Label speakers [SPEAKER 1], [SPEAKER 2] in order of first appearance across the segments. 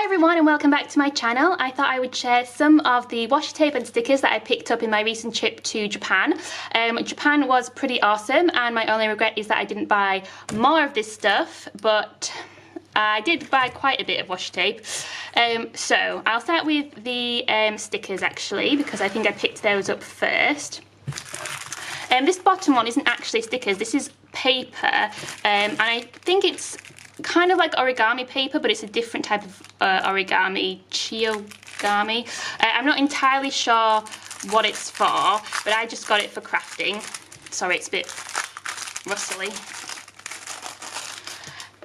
[SPEAKER 1] everyone and welcome back to my channel. I thought I would share some of the washi tape and stickers that I picked up in my recent trip to Japan. Japan was pretty awesome and my only regret is that I didn't buy more of this stuff, but I did buy quite a bit of washi tape. So I'll start with the stickers actually, because I think I picked those up first. This bottom one isn't actually stickers, this is paper, and I think it's kind of like origami paper, but it's a different type of origami, chiogami. I'm not entirely sure what it's for, but I just got it for crafting. Sorry, it's a bit rustly.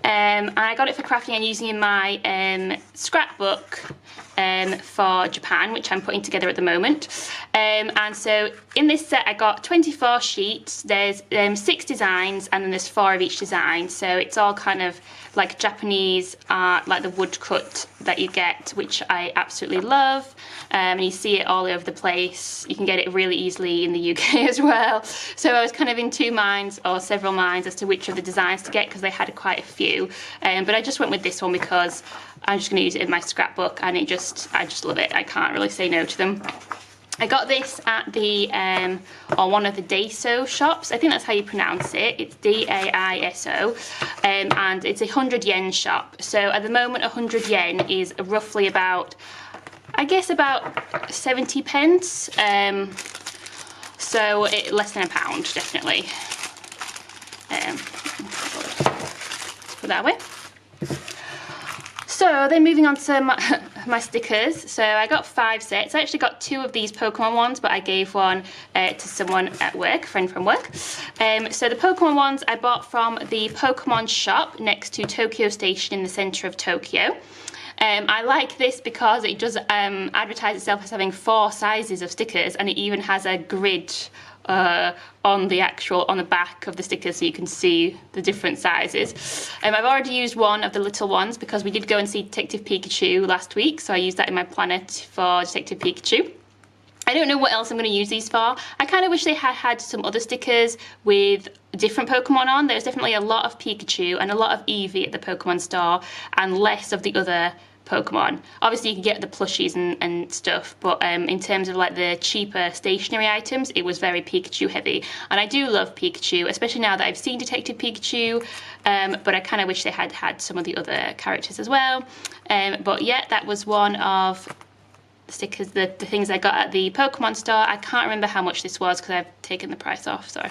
[SPEAKER 1] And I got it for crafting and using in my scrapbook for Japan, which I'm putting together at the moment. And so in this set I got 24 sheets. There's 6 designs and then there's 4 of each design, so it's all kind of like Japanese art, like the woodcut that you get, which I absolutely love. And you see it all over the place. You can get it really easily in the UK as well. So I was kind of in 2 minds or several minds as to which of the designs to get, because they had quite a few. But I just went with this one because I'm just going to use it in my scrapbook, and I just love it. I can't really say no to them. I got this at the or one of the Daiso shops. I think that's how you pronounce it. It's D-A-I-S-O, and it's a 100 yen shop. So at the moment 100 yen is roughly about, I guess, about 70 pence. So less than £1, definitely. Put that away. So then moving on to my stickers. So I got 5 sets. I actually got 2 of these Pokemon ones, but I gave one to someone at work, a friend from work. So the Pokemon ones I bought from the Pokemon shop next to Tokyo Station in the centre of Tokyo. I like this because it does advertise itself as having 4 sizes of stickers, and it even has a grid on the back of the stickers, so you can see the different sizes. I've already used one of the little ones because we did go and see Detective Pikachu last week, so I used that in my planner for Detective Pikachu. I don't know what else I'm going to use these for. I kind of wish they had some other stickers with different Pokemon on. There's definitely a lot of Pikachu and a lot of Eevee at the Pokemon store, and less of the other Pokemon. Obviously you can get the plushies and stuff, but in terms of like the cheaper stationery items, it was very Pikachu heavy, and I do love Pikachu, especially now that I've seen Detective Pikachu, but I kind of wish they had some of the other characters as well. But yeah, that was one of the stickers, the things I got at the Pokemon store. I can't remember how much this was because I've taken the price off, sorry.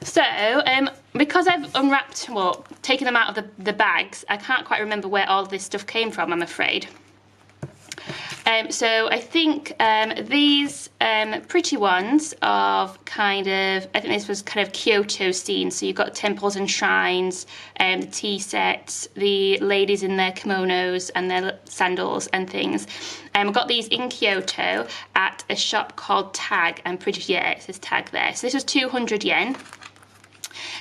[SPEAKER 1] So, because I've unwrapped, well, taken them out of the bags, I can't quite remember where all this stuff came from, I'm afraid. So I think these pretty ones of kind of, I think this was kind of Kyoto scene, so you've got temples and shrines, the tea sets, the ladies in their kimonos and their sandals and things. I got these in Kyoto at a shop called Tag. I'm pretty sure, yeah, it says Tag there. So this was 200 yen.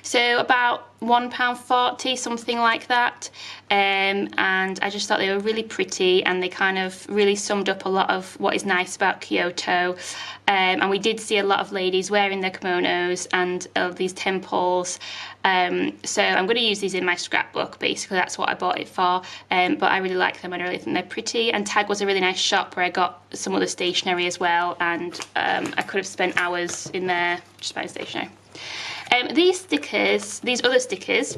[SPEAKER 1] So about £1.40, something like that. And I just thought they were really pretty, and they kind of really summed up a lot of what is nice about Kyoto. And we did see a lot of ladies wearing their kimonos and these temples. So I'm going to use these in my scrapbook, basically that's what I bought it for. But I really like them and I really think they're pretty. And Tag was a really nice shop where I got some other stationery as well, and I could have spent hours in there just buying stationery. These stickers, these other stickers,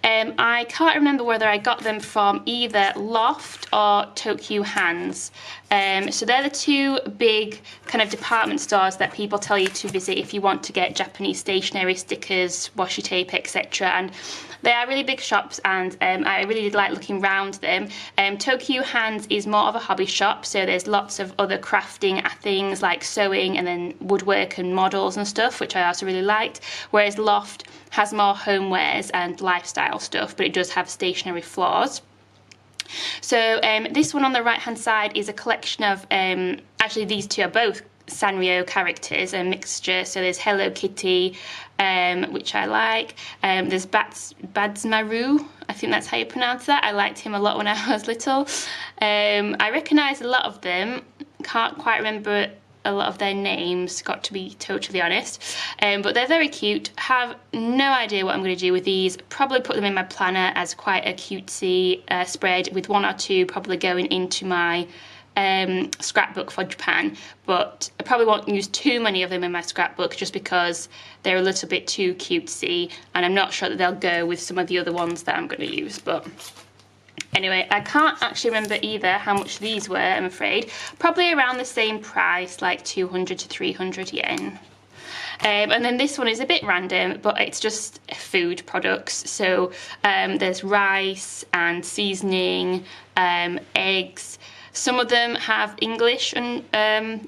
[SPEAKER 1] I can't remember whether I got them from either Loft or Tokyo Hands. So they're the 2 big kind of department stores that people tell you to visit if you want to get Japanese stationery, stickers, washi tape, etc. And they are really big shops, and I really did like looking around them. Tokyo Hands is more of a hobby shop, so there's lots of other crafting things like sewing and then woodwork and models and stuff, which I also really liked, whereas Loft has more homewares and lifestyle stuff, but it does have stationery floors. So this one on the right hand side is a collection of, actually these 2 are both Sanrio characters, a mixture. So there's Hello Kitty, which I like. There's Badsmaru, I think that's how you pronounce that. I liked him a lot when I was little. I recognise a lot of them. Can't quite remember a lot of their names, got to be totally honest. But they're very cute. Have no idea what I'm going to do with these. Probably put them in my planner as quite a cutesy spread, with 1 or 2 probably going into my scrapbook for Japan, but I probably won't use too many of them in my scrapbook just because they're a little bit too cutesy, and I'm not sure that they'll go with some of the other ones that I'm going to use. But anyway, I can't actually remember either how much these were, I'm afraid. Probably around the same price, like 200 to 300 yen. And then this one is a bit random, but it's just food products. So there's rice and seasoning, eggs. Some of them have English and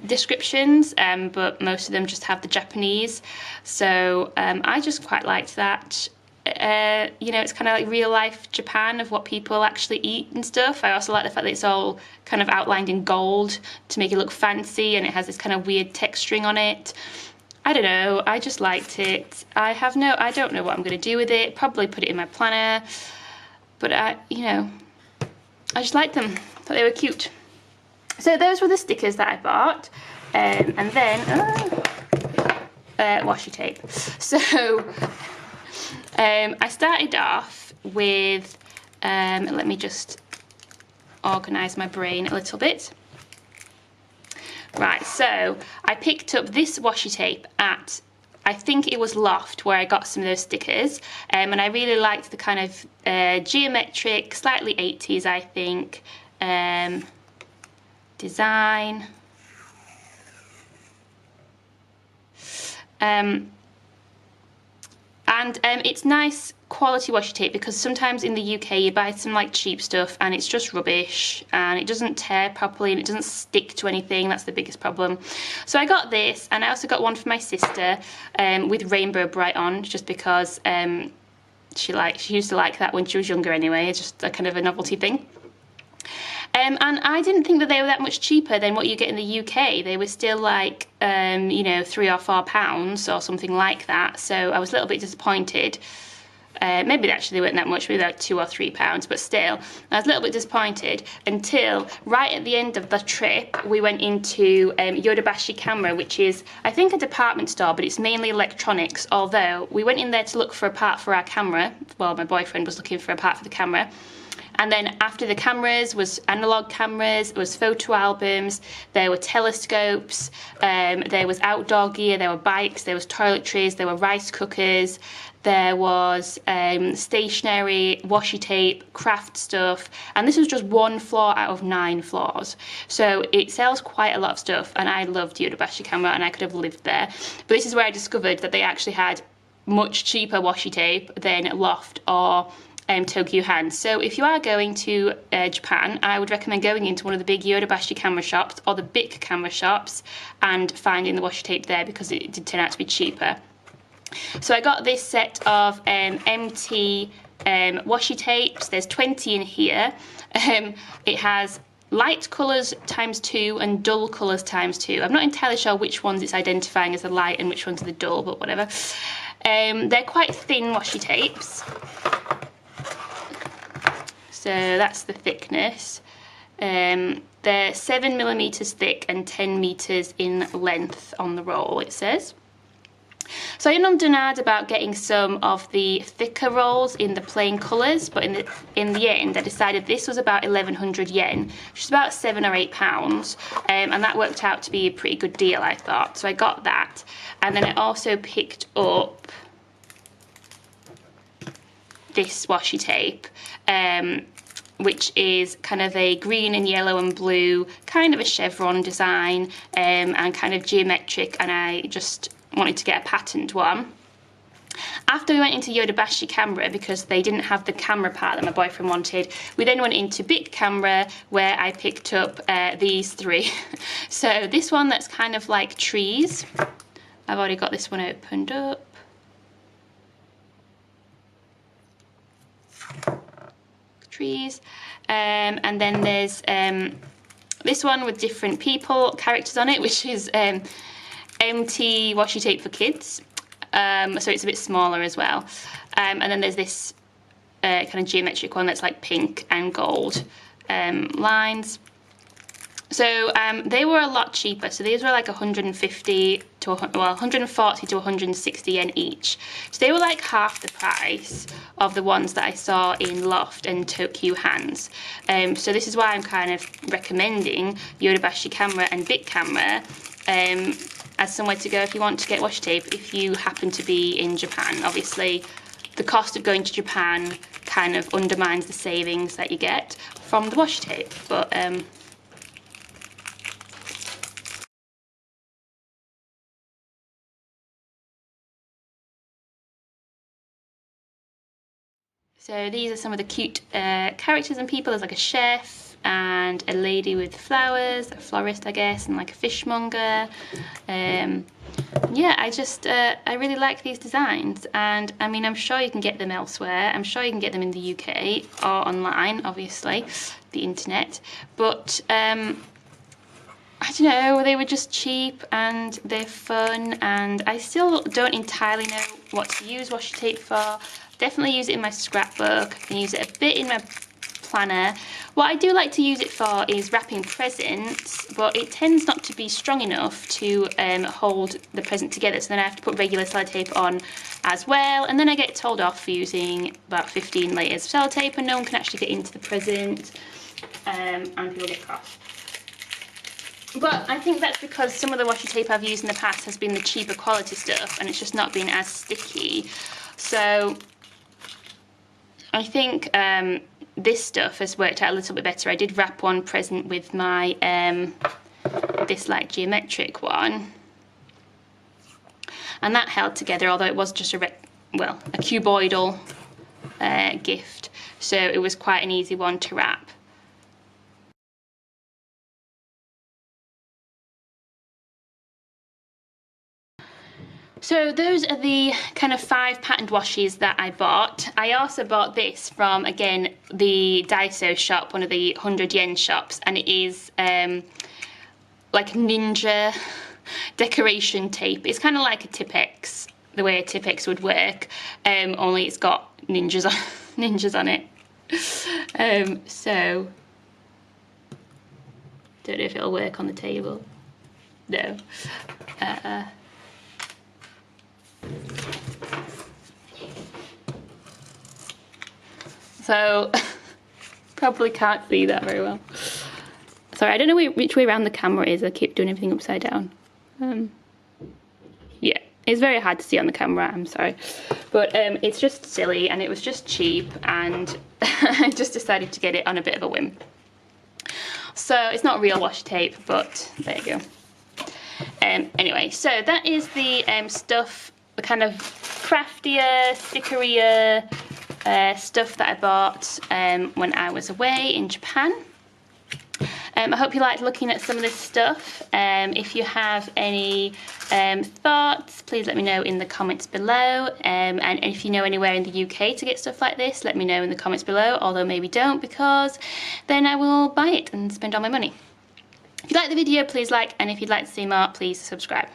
[SPEAKER 1] descriptions, but most of them just have the Japanese. So I just quite liked that. You know, it's kind of like real life Japan of what people actually eat and stuff. I also like the fact that it's all kind of outlined in gold to make it look fancy, and it has this kind of weird texturing on it. I don't know, I just liked it. I don't know what I'm going to do with it. Probably put it in my planner, but you know, I just liked them. Thought they were cute. So those were the stickers that I bought, and then washi tape. So I started off with, let me just organise my brain a little bit. Right, so I picked up this washi tape at, I think it was Loft, where I got some of those stickers, and I really liked the kind of geometric, slightly 80s, I think, design. And it's nice quality washi tape, because sometimes in the UK you buy some like cheap stuff and it's just rubbish and it doesn't tear properly and it doesn't stick to anything. That's the biggest problem. So I got this, and I also got one for my sister with Rainbow Bright on, just because she used to like that when she was younger anyway. It's just a kind of a novelty thing. And I didn't think that they were that much cheaper than what you get in the UK. They were still like, you know, £3 or £4 or something like that. So I was a little bit disappointed. Maybe actually they weren't that much, maybe like £2 or £3, but still, I was a little bit disappointed until right at the end of the trip, we went into Yodobashi Camera, which is, I think, a department store, but it's mainly electronics, although we went in there to look for a part for our camera. Well, my boyfriend was looking for a part for the camera. And then after the cameras was analog cameras, there was photo albums, there were telescopes, there was outdoor gear, there were bikes, there was toiletries, there were rice cookers, there was stationery, washi tape, craft stuff, and this was just 1 floor out of 9 floors. So it sells quite a lot of stuff, and I loved Yodobashi Camera, and I could have lived there. But this is where I discovered that they actually had much cheaper washi tape than Loft or Tokyo Hand. So if you are going to Japan, I would recommend going into one of the big Yodobashi camera shops or the Bic camera shops and finding the washi tape there, because it did turn out to be cheaper. So I got this set of MT washi tapes. There's 20 in here. It has light colours ×2 and dull colours ×2. I'm not entirely sure which ones it's identifying as the light and which ones are the dull, but whatever. They're quite thin washi tapes. So that's the thickness. They're 7mm thick and 10 meters in length on the roll, it says. So I ummed about getting some of the thicker rolls in the plain colours, but in the end I decided this was about 1100 yen, which is about £7 or £8, and that worked out to be a pretty good deal, I thought. So I got that, and then I also picked up this washi tape, which is kind of a green and yellow and blue, kind of a chevron design, and kind of geometric, and I just wanted to get a patterned one. After we went into Yodobashi Camera, because they didn't have the camera part that my boyfriend wanted, we then went into Bic Camera, where I picked up these 3. So this one that's kind of like trees. I've already got this one opened up. Trees, and then there's this one with different characters on it, which is MT washi tape for kids, so it's a bit smaller as well, and then there's this kind of geometric one that's like pink and gold lines. So they were a lot cheaper. So these were like 150 to 140 to 160 yen each. So they were like half the price of the ones that I saw in Loft and Tokyo Hands. So this is why I'm kind of recommending Yodobashi Camera and Bit Camera as somewhere to go if you want to get washi tape if you happen to be in Japan. Obviously, the cost of going to Japan kind of undermines the savings that you get from the washi tape, but so these are some of the cute characters and people. There's like a chef and a lady with flowers, a florist I guess, and like a fishmonger. Yeah, I really like these designs, and I mean I'm sure you can get them elsewhere. I'm sure you can get them in the UK or online, obviously, the internet. But I don't know, they were just cheap and they're fun, and I still don't entirely know what to use washi tape for. Definitely use it in my scrapbook. I can use it a bit in my planner. What I do like to use it for is wrapping presents, but it tends not to be strong enough to hold the present together, so then I have to put regular sellotape on as well, and then I get told off for using about 15 layers of sellotape and no one can actually get into the present, and people get cross. But I think that's because some of the washi tape I've used in the past has been the cheaper quality stuff and it's just not been as sticky. So I think this stuff has worked out a little bit better. I did wrap one present with my this like geometric one, and that held together, although it was just a cuboidal gift, so it was quite an easy one to wrap. So those are the kind of 5 patterned washes that I bought. I also bought this from, again, the Daiso shop, one of the 100 yen shops, and it is like ninja decoration tape. It's kind of like a Tipex, the way a Tipex would work, only it's got ninjas on it. So don't know if it'll work on the table. No. So probably can't see that very well. Sorry, I don't know which way around the camera is. I keep doing everything upside down. Yeah, it's very hard to see on the camera, I'm sorry. But it's just silly and it was just cheap, and I just decided to get it on a bit of a whim. So it's not real washi tape, but there you go. Anyway, so that is the stuff, the kind of craftier, stickerier stuff that I bought when I was away in Japan. I hope you liked looking at some of this stuff. If you have any thoughts, please let me know in the comments below. And if you know anywhere in the UK to get stuff like this, let me know in the comments below, although maybe don't, because then I will buy it and spend all my money. If you like the video, please like, and if you'd like to see more, please subscribe.